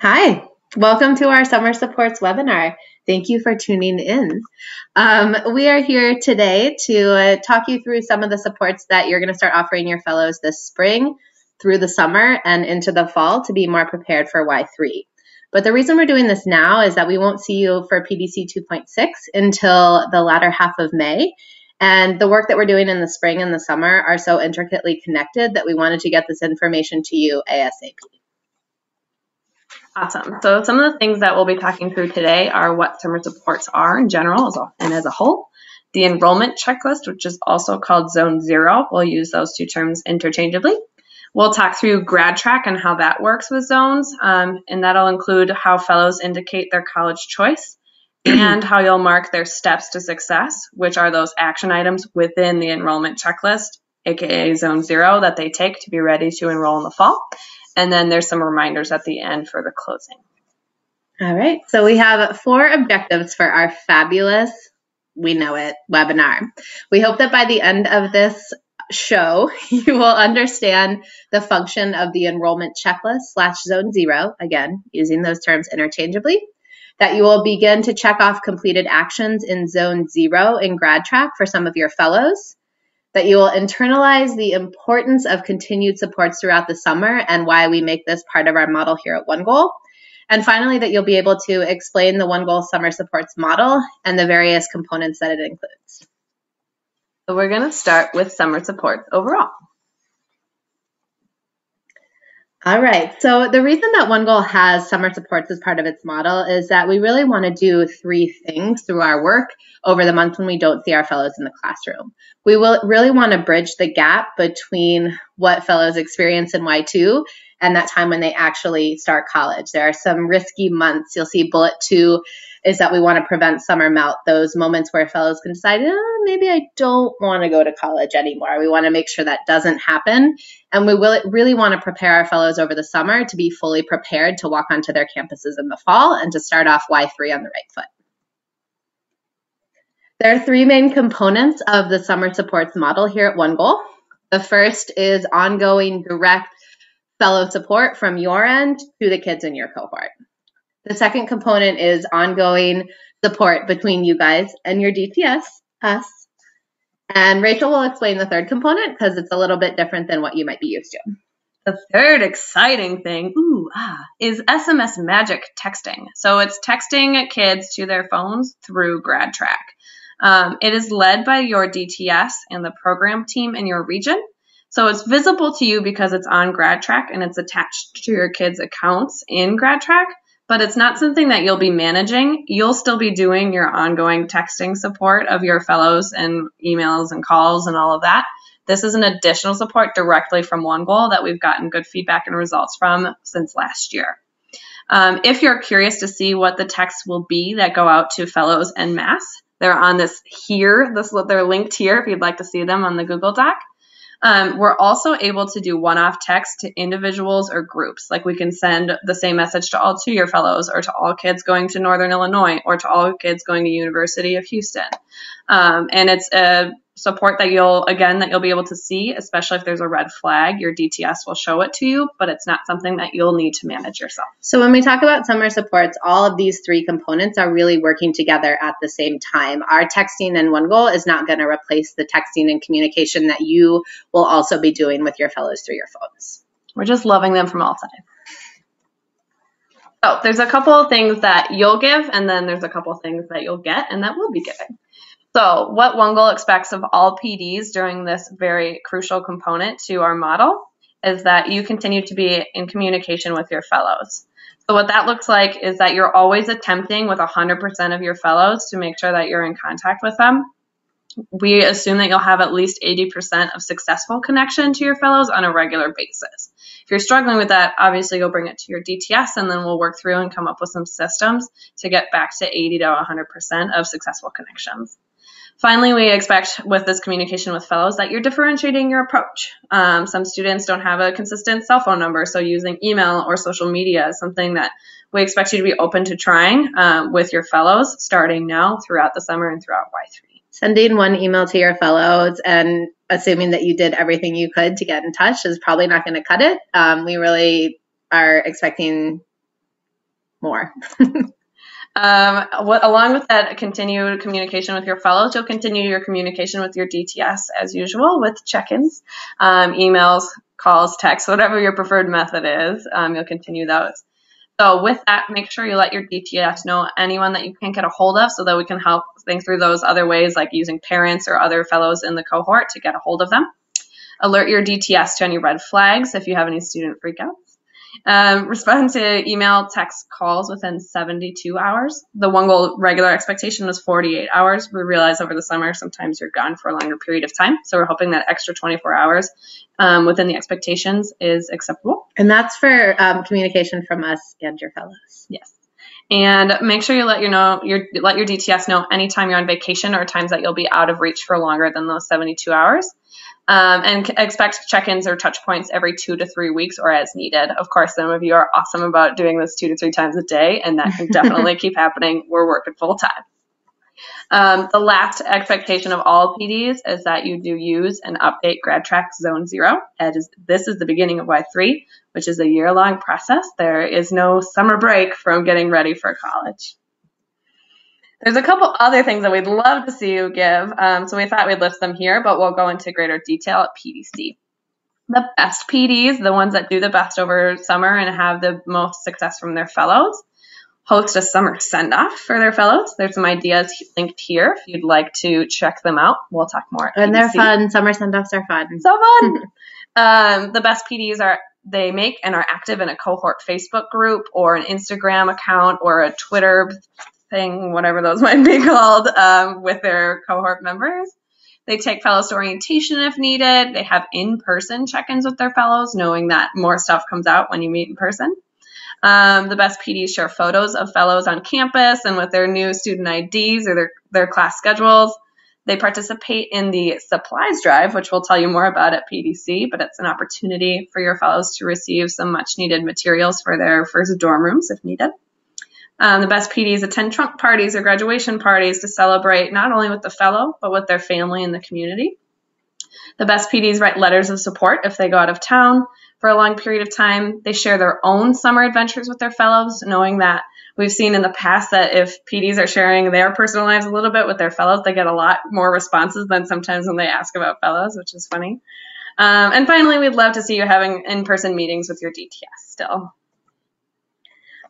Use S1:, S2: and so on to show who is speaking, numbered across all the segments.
S1: Hi, welcome to our Summer Supports webinar. Thank you for tuning in. We are here today to talk you through some of the supports that you're going to start offering your fellows this spring through the summer and into the fall to be more prepared for Y3. But the reason we're doing this now is that we won't see you for PDC 2.6 until the latter half of May. And the work that we're doing in the spring and the summer are so intricately connected that we wanted to get this information to you ASAP.
S2: Awesome. So some of the things that we'll be talking through today are what summer supports are in general and as a whole. The enrollment checklist, which is also called Zone 0. We'll use those two terms interchangeably. We'll talk through grad track and how that works with zones, and that'll include how fellows indicate their college choice and how you'll mark their steps to success, which are those action items within the enrollment checklist, aka Zone 0, that they take to be ready to enroll in the fall. And then there's some reminders at the end for the closing.
S1: All right, so we have 4 objectives for our fabulous, we know it, webinar. We hope that by the end of this show, you will understand the function of the enrollment checklist / Zone 0, again, using those terms interchangeably, that you will begin to check off completed actions in Zone 0 in grad track for some of your fellows, that you will internalize the importance of continued supports throughout the summer and why we make this part of our model here at One Goal. And finally, that you'll be able to explain the One Goal Summer Supports model and the various components that it includes.
S2: So we're going to start with summer supports overall.
S1: All right, so the reason that One Goal has summer supports as part of its model is that we really want to do 3 things through our work over the month when we don't see our fellows in the classroom. We will really want to bridge the gap between what fellows experience in Y2 and that time when they actually start college. There are some risky months. You'll see bullet 2 is that we want to prevent summer melt, those moments where fellows can decide, maybe I don't want to go to college anymore. We want to make sure that doesn't happen. And we will really want to prepare our fellows over the summer to be fully prepared to walk onto their campuses in the fall and to start off Y3 on the right foot. There are 3 main components of the summer supports model here at One Goal. The first is ongoing direct fellow support from your end to the kids in your cohort. The second component is ongoing support between you guys and your DTS, us. And Rachel will explain the third component because it's a little bit different than what you might be used to.
S2: The third exciting thing is SMS magic texting. So it's texting kids to their phones through grad track. It is led by your DTS and the program team in your region. So it's visible to you because it's on grad track and it's attached to your kids' accounts in grad track, but it's not something that you'll be managing. You'll still be doing your ongoing texting support of your fellows and emails and calls and all of that. This is an additional support directly from One Goal that we've gotten good feedback and results from since last year. If you're curious to see what the texts will be that go out to fellows en masse, they're on this here. They're linked here if you'd like to see them on the Google Doc. We're also able to do one-off text to individuals or groups. Like we can send the same message to all 2-year fellows or to all kids going to Northern Illinois or to all kids going to University of Houston. And it's a support that you'll be able to see, especially if there's a red flag. Your DTS will show it to you, but it's not something that you'll need to manage yourself.
S1: So when we talk about summer supports, all of these 3 components are really working together at the same time. Our texting in One Goal is not going to replace the texting and communication that you will also be doing with your fellows through your phones.
S2: We're just loving them from all sides. So there's a couple of things that you'll give, and then there's a couple of things that you'll get and that we'll be giving. So what One Goal expects of all PDs during this very crucial component to our model is that you continue to be in communication with your fellows. So what that looks like is that you're always attempting with 100% of your fellows to make sure that you're in contact with them. We assume that you'll have at least 80% of successful connection to your fellows on a regular basis. If you're struggling with that, obviously you'll bring it to your DTS and then we'll work through and come up with some systems to get back to 80 to 100% of successful connections. Finally, we expect with this communication with fellows that you're differentiating your approach. Some students don't have a consistent cell phone number, so using email or social media is something that we expect you to be open to trying with your fellows starting now throughout the summer and throughout Y3.
S1: Sending one email to your fellows and assuming that you did everything you could to get in touch is probably not going to cut it. We really are expecting more.
S2: Along with that continued communication with your fellows, you'll continue your communication with your DTS as usual with check-ins, emails, calls, texts, whatever your preferred method is. You'll continue those. So with that, make sure you let your DTS know anyone that you can't get a hold of so that we can help think through those other ways like using parents or other fellows in the cohort to get a hold of them. Alert your DTS to any red flags if you have any student freakouts. Respond to email, text, calls within 72 hours. The one goal regular expectation was 48 hours. We realize over the summer sometimes you're gone for a longer period of time. So we're hoping that extra 24 hours within the expectations is acceptable.
S1: And that's for communication from us and your fellows.
S2: Yes. And make sure you let your DTS know anytime you're on vacation or times that you'll be out of reach for longer than those 72 hours. And expect check-ins or touch points every 2 to 3 weeks or as needed. Of course, some of you are awesome about doing this 2 to 3 times a day, and that can definitely keep happening. We're working full time. The last expectation of all PDs is that you do use and update GradTrack Zone 0. This is the beginning of Y3, which is a year-long process. There is no summer break from getting ready for college. There's a couple other things that we'd love to see you give, so we thought we'd list them here, but we'll go into greater detail at PDC. The best PDs, the ones that do the best over summer and have the most success from their fellows, host a summer send-off for their fellows. There's some ideas linked here if you'd like to check them out. We'll talk more at PDC.
S1: And they're fun. Summer send-offs are fun.
S2: So fun! The best PDs they make and are active in a cohort Facebook group or an Instagram account or a Twitter thing, whatever those might be called, with their cohort members. They take fellows to orientation if needed. They have in-person check-ins with their fellows, knowing that more stuff comes out when you meet in person. The best PDs share photos of fellows on campus and with their new student IDs or their class schedules. They participate in the supplies drive, which we'll tell you more about at PDC, but it's an opportunity for your fellows to receive some much-needed materials for their first dorm rooms if needed. The best PDs attend trunk parties or graduation parties to celebrate not only with the fellow, but with their family and the community. The best PDs write letters of support if they go out of town for a long period of time. They share their own summer adventures with their fellows, knowing that we've seen in the past that if PDs are sharing their personal lives a little bit with their fellows, they get a lot more responses than sometimes when they ask about fellows, which is funny. And finally, we'd love to see you having in-person meetings with your DTS still.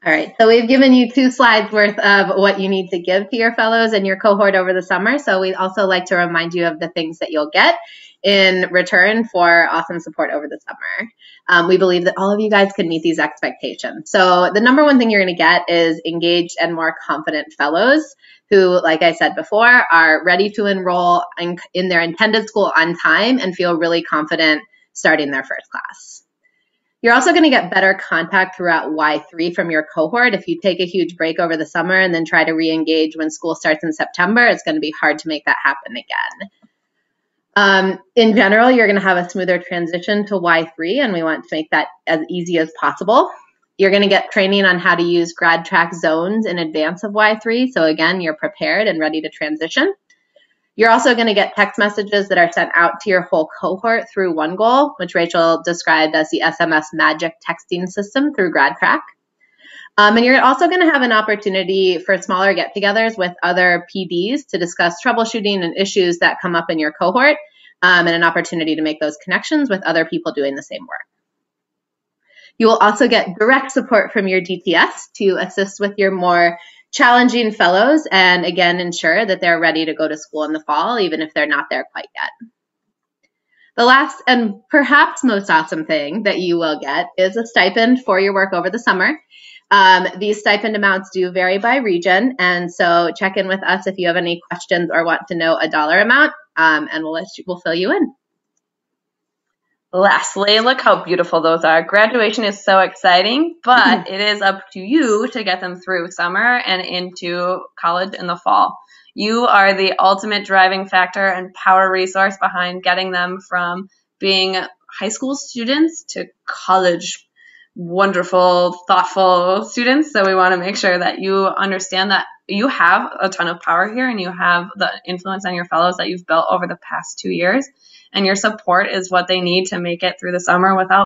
S1: All right, so we've given you 2 slides worth of what you need to give to your fellows and your cohort over the summer. So we'd also like to remind you of the things that you'll get in return for awesome support over the summer. We believe that all of you guys can meet these expectations. So the number one thing you're going to get is engaged and more confident fellows who, like I said before, are ready to enroll in their intended school on time and feel really confident starting their first class. You're also going to get better contact throughout Y3 from your cohort. If you take a huge break over the summer and then try to re-engage when school starts in September, it's going to be hard to make that happen again. In general, you're going to have a smoother transition to Y3, and we want to make that as easy as possible. You're going to get training on how to use GradTrack zones in advance of Y3. So again, you're prepared and ready to transition. You're also going to get text messages that are sent out to your whole cohort through OneGoal, which Rachel described as the SMS magic texting system through GradTrack. And you're also going to have an opportunity for smaller get-togethers with other PDs to discuss troubleshooting and issues that come up in your cohort, and an opportunity to make those connections with other people doing the same work. You will also get direct support from your DTS to assist with your more challenging fellows and, again, ensure that they're ready to go to school in the fall, even if they're not there quite yet. The last and perhaps most awesome thing that you will get is a stipend for your work over the summer. These stipend amounts do vary by region, and so check in with us if you have any questions or want to know a dollar amount, and we'll fill you in.
S2: Lastly, look how beautiful those are. Graduation is so exciting, but it is up to you to get them through summer and into college in the fall. You are the ultimate driving factor and power resource behind getting them from being high school students to college, wonderful, thoughtful students. So we want to make sure that you understand that you have a ton of power here and you have the influence on your fellows that you've built over the past 2 years. And your support is what they need to make it through the summer without